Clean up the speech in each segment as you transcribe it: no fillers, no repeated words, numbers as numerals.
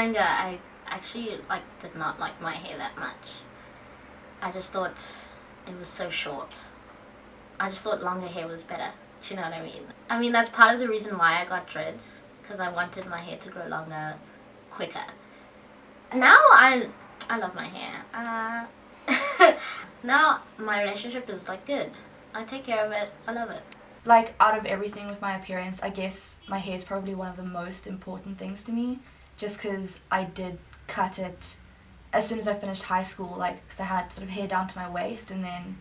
younger, I actually did not like my hair that much. I just thought it was so short. I just thought longer hair was better. Do you know what I mean? I mean, that's part of the reason why I got dreads, because I wanted my hair to grow longer, quicker. Now I love my hair. Now my relationship is good. I take care of it. I love it. Like, out of everything with my appearance, I guess my hair is probably one of the most important things to me, just because I did cut it as soon as I finished high school, because I had sort of hair down to my waist, and then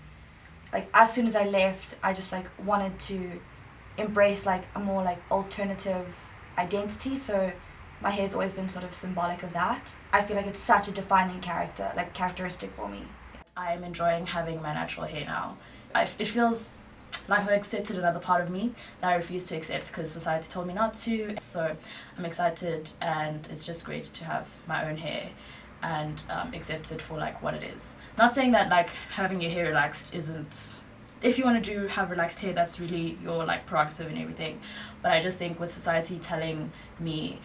as soon as I left, I just wanted to embrace a more alternative identity, so my hair's always been sort of symbolic of that. I feel like it's such a defining characteristic for me. I am enjoying having my natural hair now. It feels like I've accepted another part of me that I refuse to accept because society told me not to. So I'm excited, and it's just great to have my own hair and accept it for what it is. Not saying that having your hair relaxed isn't, if you want to have relaxed hair, that's really your prerogative and everything, but I just think with society telling me,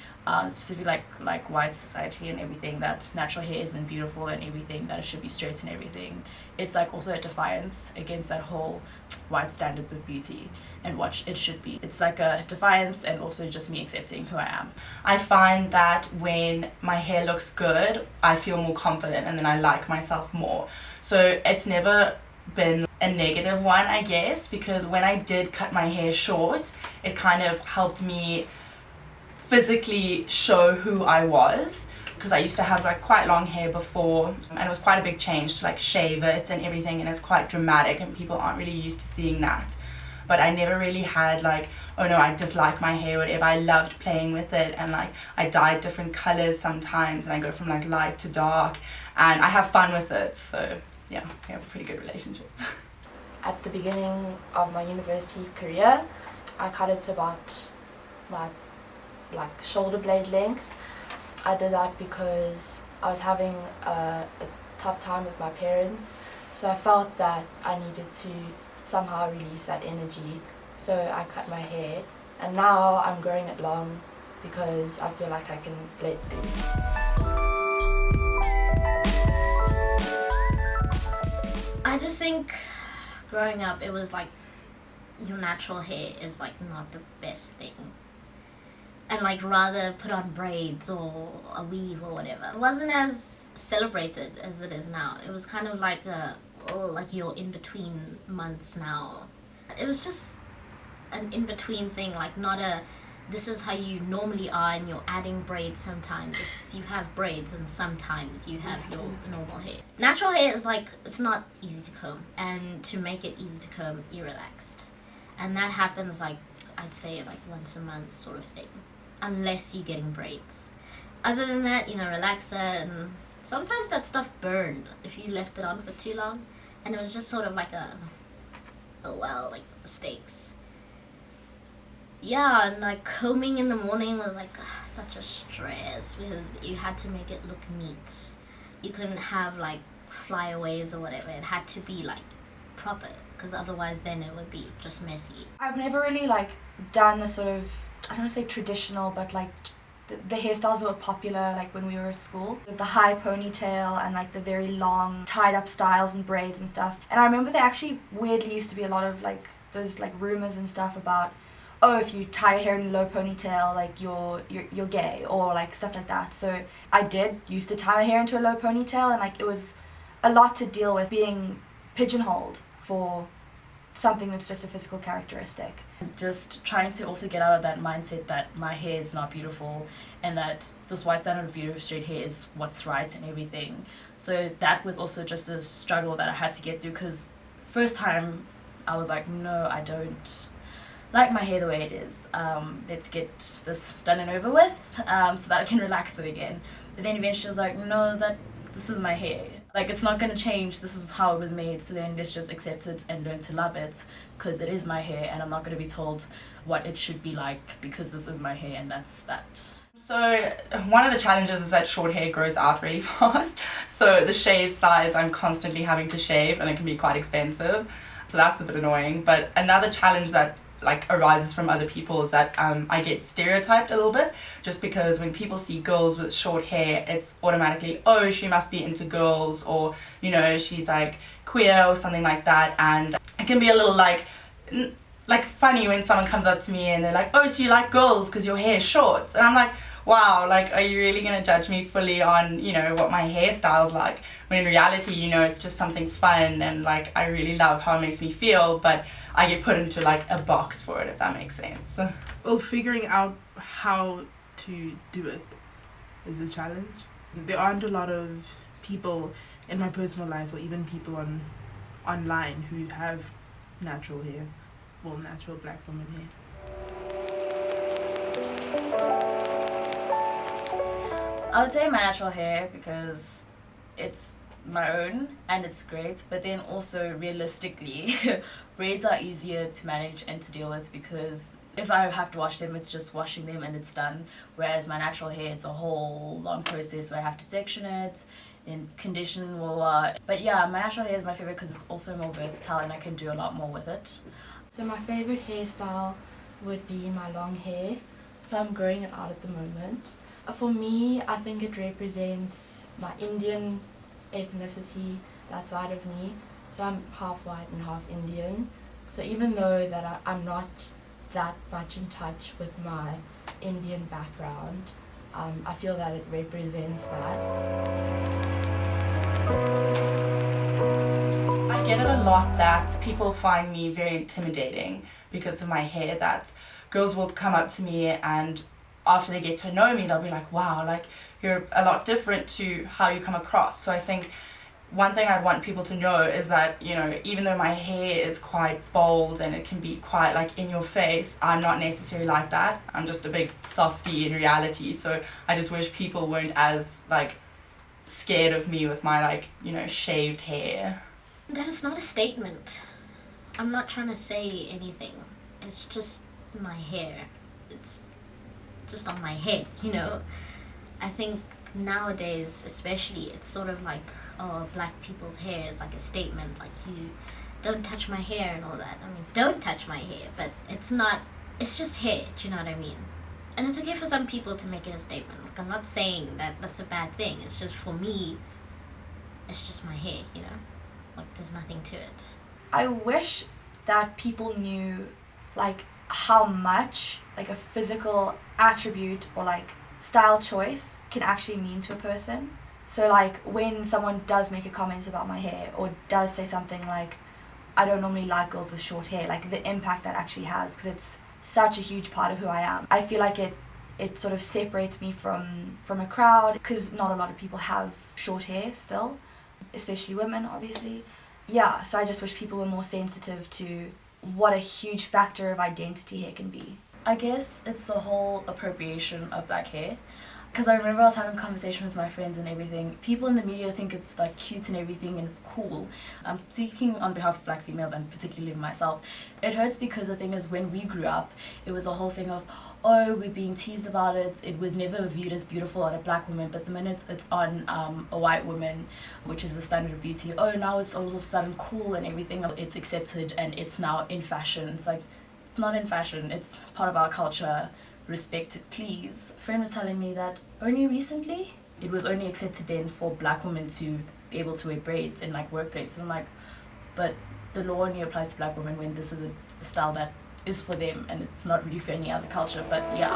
specifically white society and everything, that natural hair isn't beautiful and everything, that it should be straight and everything, it's also a defiance against that whole white standards of beauty and what it should be. It's a defiance, and also just me accepting who I am. I find that when my hair looks good, I feel more confident, and then I like myself more. So it's never been a negative one, I guess, because when I did cut my hair short, it kind of helped me physically show who I was, because I used to have quite long hair before, and it was quite a big change to shave it and everything, and it's quite dramatic and people aren't really used to seeing that. But I never really had oh no, I dislike my hair, whatever. I loved playing with it, and I dyed different colors sometimes, and I go from light to dark, and I have fun with it. So yeah, we have a pretty good relationship. At the beginning of my university career, I cut it to about my shoulder blade length. I did that because I was having a tough time with my parents, so I felt that I needed to somehow release that energy, so I cut my hair, and now I'm growing it long because I feel like I can let loose. I just think growing up, it was your natural hair is not the best thing, and rather put on braids or a weave or whatever. It wasn't as celebrated as it is now. It was kind of your in-between months now. It was just an in-between thing, not a this is how you normally are and you're adding braids sometimes. It's you have braids and sometimes you have your normal hair. Natural hair is it's not easy to comb, and to make it easy to comb, you're relaxed. And that happens I'd say once a month sort of thing, unless you're getting braids. Other than that, relax it, and sometimes that stuff burned if you left it on for too long, and it was just sort of mistakes. Yeah, and combing in the morning was such a stress, because you had to make it look neat. You couldn't have flyaways or whatever. It had to be proper, because otherwise then it would be just messy. I've never really done the sort of, I don't want to say traditional, but the hairstyles that were popular when we were at school. The high ponytail and the very long tied up styles and braids and stuff. And I remember there actually weirdly used to be a lot of those rumors and stuff about, oh, if you tie your hair in a low ponytail, you're gay, or stuff like that. So I did used to tie my hair into a low ponytail, and it was a lot to deal with being pigeonholed for something that's just a physical characteristic. Just trying to also get out of that mindset that my hair is not beautiful, and that this white standard of beauty of straight hair is what's right and everything. So that was also just a struggle that I had to get through, because first time I was no, I don't like my hair the way it is. Let's get this done and over with, so that I can relax it again. But then eventually I was no, this is my hair. It's not going to change, this is how it was made, so then let's just accept it and learn to love it, because it is my hair, and I'm not going to be told what it should be because this is my hair, and that's that. So one of the challenges is that short hair grows out really fast, so the shave size I'm constantly having to shave, and it can be quite expensive, so that's a bit annoying. But another challenge that like arises from other people is that I get stereotyped a little bit, just because when people see girls with short hair, it's automatically, oh, she must be into girls, or you know, she's like queer or something like that. And it can be a little like funny when someone comes up to me and they're like, oh, so you like girls because your hair is short, and I'm like, wow, like, are you really gonna judge me fully on, you know, what my hairstyle's like, when in reality, you know, it's just something fun, and like I really love how it makes me feel, but I get put into like a box for it, if that makes sense. Well, figuring out how to do it is a challenge. There aren't a lot of people in my personal life, or even people online, who have natural hair, well, natural black woman hair. I would say my natural hair because it's my own and it's great, but then also realistically braids are easier to manage and to deal with, because if I have to wash them, it's just washing them and it's done, whereas my natural hair, it's a whole long process where I have to section it, then condition, blah, blah. But yeah, my natural hair is my favorite because it's also more versatile and I can do a lot more with it. So my favorite hairstyle would be my long hair, so I'm growing it out at the moment. For me, I think it represents my Indian ethnicity, that side of me. So I'm half white and half Indian. So even though that I'm not that much in touch with my Indian background, I feel that it represents that. I get it a lot that people find me very intimidating because of my hair, that girls will come up to me and after they get to know me, they'll be like, wow, like you're a lot different to how you come across. So I think one thing I'd want people to know is that, you know, even though my hair is quite bold and it can be quite like in your face, I'm not necessarily like that. I'm just a big softie in reality. So I just wish people weren't as like scared of me with my like, you know, shaved hair. That is not a statement. I'm not trying to say anything. It's just my hair. It's just on my head, you know. I think nowadays especially it's sort of like, oh, black people's hair is like a statement, like you don't touch my hair and all that. I mean, don't touch my hair, but it's not, it's just hair, do you know what I mean? And it's okay for some people to make it a statement. Like, I'm not saying that that's a bad thing, it's just for me, it's just my hair, you know. Like, there's nothing to it. I wish that people knew like how much like a physical attribute or like style choice can actually mean to a person. So like when someone does make a comment about my hair or does say something like, I don't normally like girls with short hair, like the impact that actually has, because it's such a huge part of who I am. I feel like it sort of separates me from a crowd, because not a lot of people have short hair still, especially women obviously. Yeah, so I just wish people were more sensitive to what a huge factor of identity hair can be. I guess it's the whole appropriation of black hair. Because I remember I was having a conversation with my friends and everything. People in the media think it's like cute and everything and it's cool. I'm speaking on behalf of black females and particularly myself. It hurts because the thing is, when we grew up, it was a whole thing of, oh, we're being teased about it. It was never viewed as beautiful on a black woman, but the minute it's on a white woman, which is the standard of beauty, oh, now it's all of a sudden cool and everything. It's accepted and it's now in fashion. It's like, it's not in fashion, it's part of our culture. Respect it, please. A friend was telling me that only recently it was only accepted then for black women to be able to wear braids in like workplaces. I'm like, but the law only applies to black women when this is a style that is for them and it's not really for any other culture. But yeah.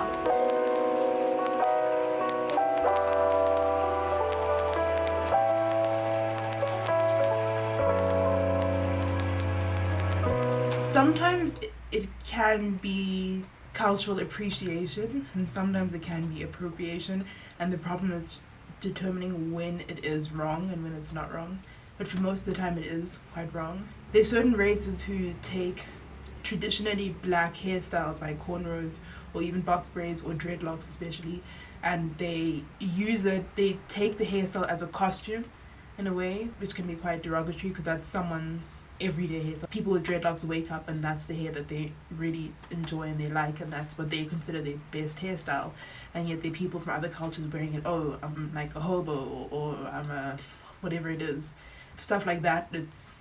Sometimes it can be cultural appreciation and sometimes it can be appropriation, and the problem is determining when it is wrong and when it's not wrong. But for most of the time it is quite wrong. There's certain races who take traditionally black hairstyles like cornrows or even box braids or dreadlocks especially, and they use it, they take the hairstyle as a costume in a way, which can be quite derogatory because that's someone's everyday hairstyle. People with dreadlocks wake up and that's the hair that they really enjoy and they like, and that's what they consider their best hairstyle. And yet there are people from other cultures wearing it, oh, I'm like a hobo, or I'm a whatever it is. Stuff like that, it's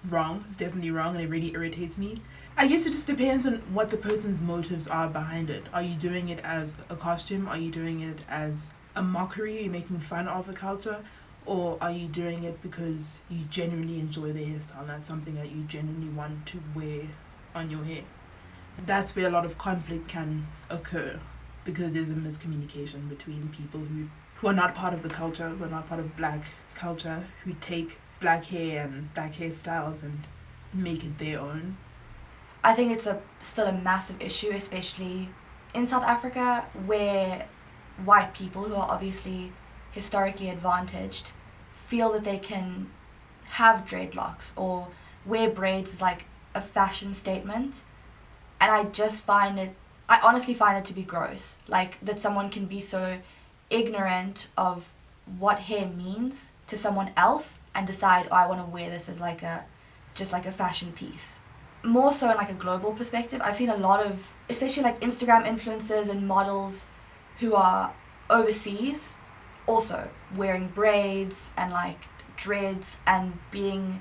wrong. It's definitely wrong, and it really irritates me. I guess it just depends on what the person's motives are behind it. Are you doing it as a costume? Are you doing it as a mockery? Are you making fun of a culture? Or are you doing it because you genuinely enjoy the hairstyle and that's something that you genuinely want to wear on your hair? And that's where a lot of conflict can occur, because there's a miscommunication between people who are not part of the culture, who are not part of black culture, who take black hair and black hairstyles and make it their own. I think it's still a massive issue, especially in South Africa, where white people, who are obviously historically advantaged, feel that they can have dreadlocks or wear braids as like a fashion statement. And I honestly find it to be gross, like that someone can be so ignorant of what hair means to someone else and decide, oh, I want to wear this as just like a fashion piece. More so in like a global perspective, I've seen a lot of, especially like Instagram influencers and models who are overseas, also wearing braids and like dreads and being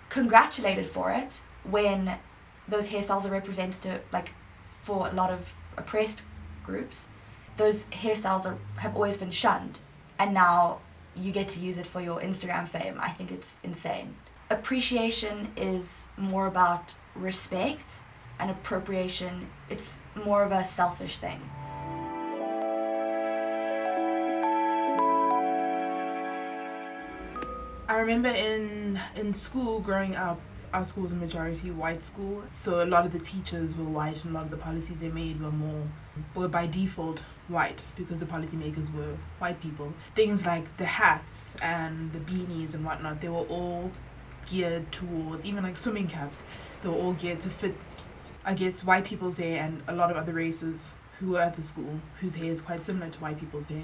congratulated for it when those hairstyles are representative, like for a lot of oppressed groups. Those hairstyles have always been shunned, and now you get to use it for your Instagram fame. I think it's insane. Appreciation is more about respect, and appropriation, it's more of a selfish thing. I remember in school growing up, our school was a majority white school, so a lot of the teachers were white and a lot of the policies they made were by default white because the policymakers were white people. Things like the hats and the beanies and whatnot, they were all geared towards, even like swimming caps, they were all geared to fit, I guess, white people's hair and a lot of other races who were at the school whose hair is quite similar to white people's hair.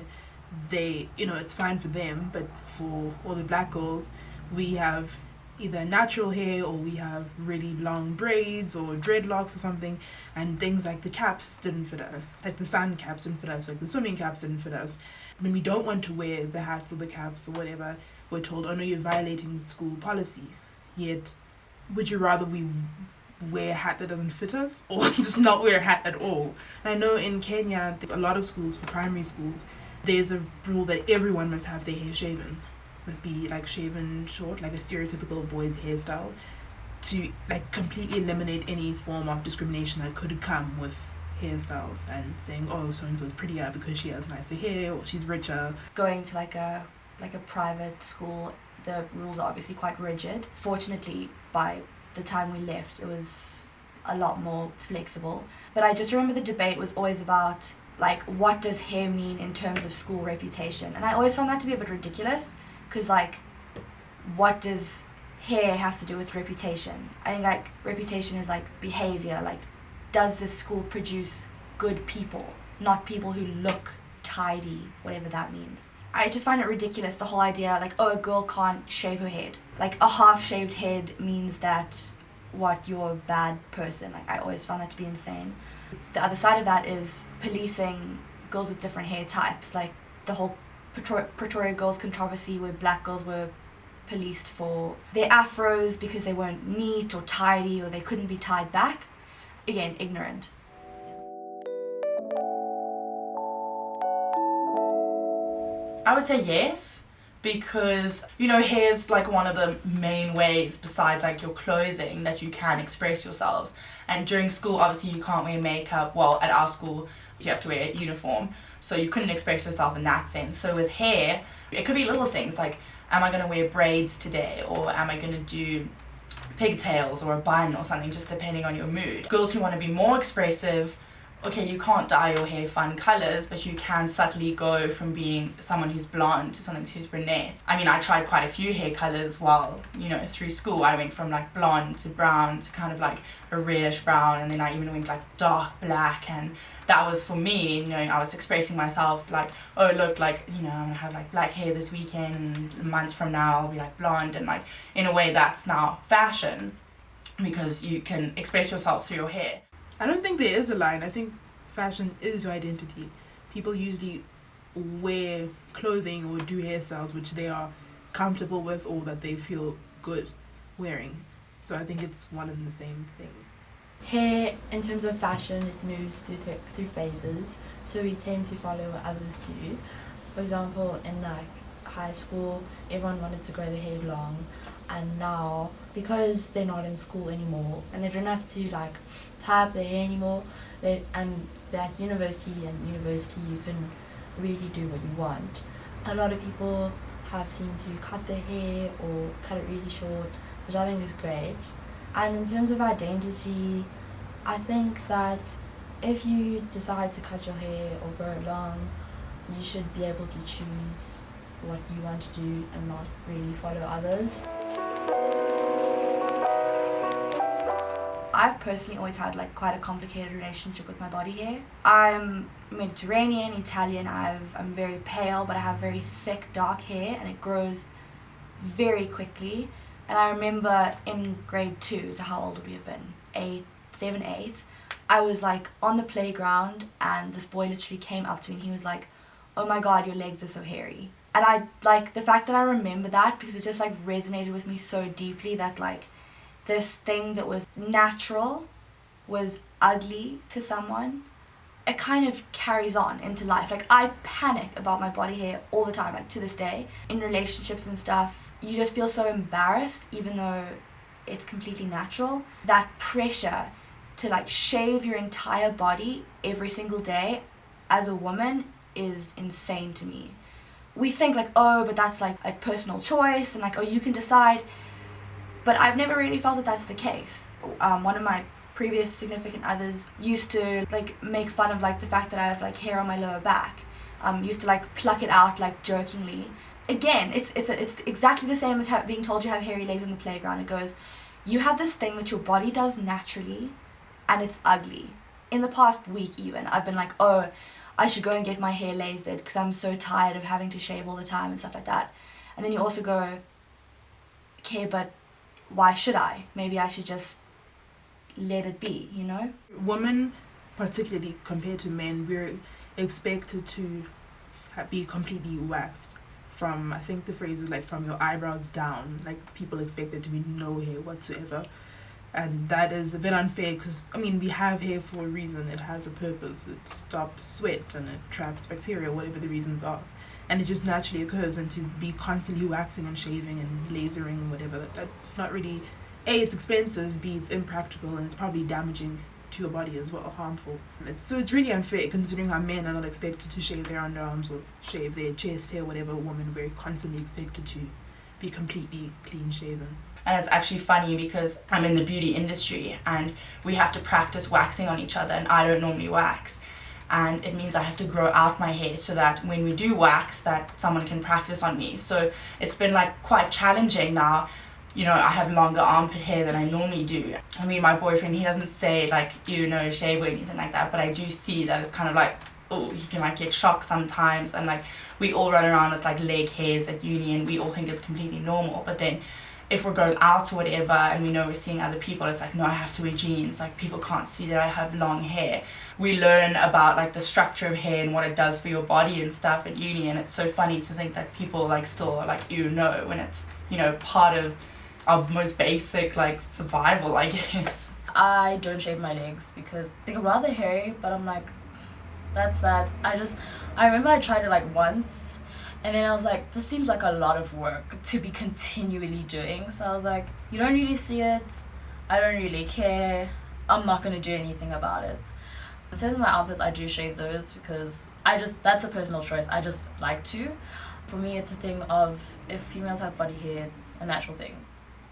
They, it's fine for them, but for all the black girls, we have either natural hair or we have really long braids or dreadlocks or something, and things like the caps didn't fit us, like the sun caps didn't fit us, like the swimming caps didn't fit us. When we don't want to wear the hats or the caps or whatever, we're told, oh no, you're violating school policy. Yet, would you rather we wear a hat that doesn't fit us or just not wear a hat at all? And I know in Kenya, there's a lot of schools, for primary schools, there's a rule that everyone must have their hair shaven. Must be like shaven short, like a stereotypical boy's hairstyle, to like completely eliminate any form of discrimination that could come with hairstyles and saying, oh, so and so is prettier because she has nicer hair or she's richer. Going to like a private school, the rules are obviously quite rigid. Fortunately, by the time we left, it was a lot more flexible. But I just remember the debate was always about like, what does hair mean in terms of school reputation? And I always found that to be a bit ridiculous, because like, what does hair have to do with reputation? I think like reputation is like behavior, like does this school produce good people, not people who look tidy, whatever that means. I just find it ridiculous, the whole idea like, oh, a girl can't shave her head. Like a half-shaved head means that you're a bad person. Like I always found that to be insane. The other side of that is policing girls with different hair types, like the whole Pretoria Girls controversy where black girls were policed for their afros because they weren't neat or tidy or they couldn't be tied back. Again, ignorant. I would say yes, because hair's like one of the main ways besides like your clothing that you can express yourselves. And during school, obviously you can't wear makeup. Well, at our school you have to wear a uniform, so you couldn't express yourself in that sense. So with hair, it could be little things like, am I going to wear braids today, or am I going to do pigtails or a bun or something, just depending on your mood. Girls who want to be more expressive, okay, you can't dye your hair fun colours, but you can subtly go from being someone who's blonde to someone who's brunette. I mean, I tried quite a few hair colours while, through school. I went from like blonde to brown to kind of like a reddish brown, and then I even went like dark black, and that was for me, I was expressing myself like, oh look, like, I'm gonna have like black hair this weekend, and a month from now I'll be like blonde, and like in a way that's now fashion because you can express yourself through your hair. I don't think there is a line. I think fashion is your identity. People usually wear clothing or do hairstyles which they are comfortable with or that they feel good wearing. So I think it's one and the same thing. Hair, in terms of fashion, it moves through phases, so we tend to follow what others do. For example, in like high school, everyone wanted to grow their hair long, and now, because they're not in school anymore and they don't have to like tie up their hair anymore, and they're at university, and university you can really do what you want. A lot of people have seemed to cut their hair or cut it really short, which I think is great. And in terms of identity, I think that if you decide to cut your hair or grow it long, you should be able to choose what you want to do and not really follow others. I've personally always had like quite a complicated relationship with my body hair. I'm Mediterranean, Italian, I'm very pale, but I have very thick dark hair and it grows very quickly. And I remember in grade 2, so how old would we have been? 7, 8. I was like on the playground and this boy literally came up to me and he was like, "Oh my god, your legs are so hairy." And I like the fact that I remember that because it just like resonated with me so deeply that like this thing that was natural was ugly to someone. It kind of carries on into life. Like I panic about my body hair all the time, like to this day. In relationships and stuff, you just feel so embarrassed even though it's completely natural. That pressure to like shave your entire body every single day as a woman is insane to me. We think like, oh, but that's like a personal choice and like, oh, you can decide. But I've never really felt that that's the case. One of my previous significant others used to like make fun of like the fact that I have like hair on my lower back. Used to like pluck it out like jokingly. Again, it's exactly the same as being told you have hairy legs on the playground. It goes, you have this thing that your body does naturally and it's ugly. In the past week even, I've been like, oh, I should go and get my hair lasered because I'm so tired of having to shave all the time and stuff like that. And then you also go, okay, but why should I? Maybe I should just let it be, you know? Women, particularly compared to men, we're expected to be completely waxed from, I think the phrase is like from your eyebrows down. Like people expect there to be no hair whatsoever. And that is a bit unfair because, I mean, we have hair for a reason. It has a purpose. It stops sweat and it traps bacteria, whatever the reasons are. And it just naturally occurs. And to be constantly waxing and shaving and lasering and whatever, that not really, A, it's expensive, B, it's impractical, and it's probably damaging to your body as well, harmful. So it's really unfair considering how men are not expected to shave their underarms or shave their chest hair, whatever. Women we're constantly expected to be completely clean shaven. And it's actually funny because I'm in the beauty industry and we have to practice waxing on each other, and I don't normally wax. And it means I have to grow out my hair so that when we do wax, that someone can practice on me. So it's been like quite challenging now. You know, I have longer armpit hair than I normally do. I mean, my boyfriend, he doesn't say like, you know, shave or anything like that, but I do see that it's kind of like, oh, he can like get shocked sometimes. And like we all run around with like leg hairs at uni and we all think it's completely normal. But then if we're going out or whatever and we know we're seeing other people, it's like, no, I have to wear jeans. Like people can't see that I have long hair. We learn about like the structure of hair and what it does for your body and stuff at uni, and it's so funny to think that people like still are like, you know, when it's, you know, part of our most basic like survival, I guess. I don't shave my legs because they're rather hairy, but I'm like, that's that. I remember I tried it like once, and then I was like, this seems like a lot of work to be continually doing. So I was like, you don't really see it, I don't really care, I'm not going to do anything about it. In terms of my armpits, I do shave those because that's a personal choice. I just like to. For me, it's a thing of if females have body hair, it's a natural thing.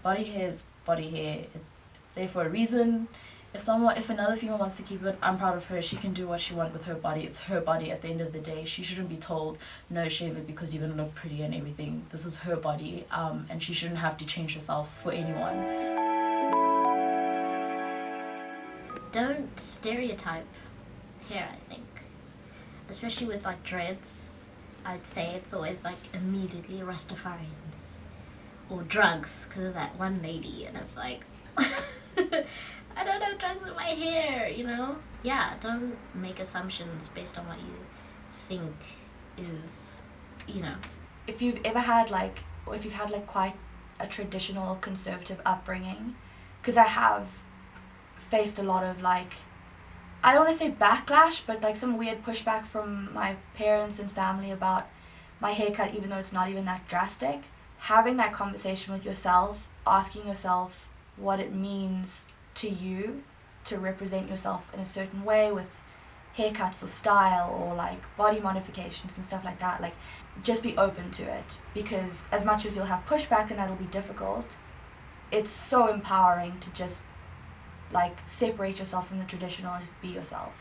Body hair is body hair. It's there for a reason. If another female wants to keep it, I'm proud of her. She can do what she wants with her body. It's her body at the end of the day. She shouldn't be told, no, shave it because you're going to look pretty and everything. This is her body, and she shouldn't have to change herself for anyone. Don't stereotype hair, I think. Especially with like dreads. I'd say it's always like immediately Rastafarians. Or drugs, because of that one lady, and it's like, I don't have drugs in my hair, you know? Yeah, don't make assumptions based on what you think is, you know. If you've ever had like, or if you've had like quite a traditional conservative upbringing, because I have faced a lot of like, I don't want to say backlash, but like some weird pushback from my parents and family about my haircut, even though it's not even that drastic. Having that conversation with yourself, asking yourself what it means to you to represent yourself in a certain way with haircuts or style or like body modifications and stuff like that, like just be open to it, because as much as you'll have pushback and that'll be difficult, it's so empowering to just like separate yourself from the traditional and just be yourself.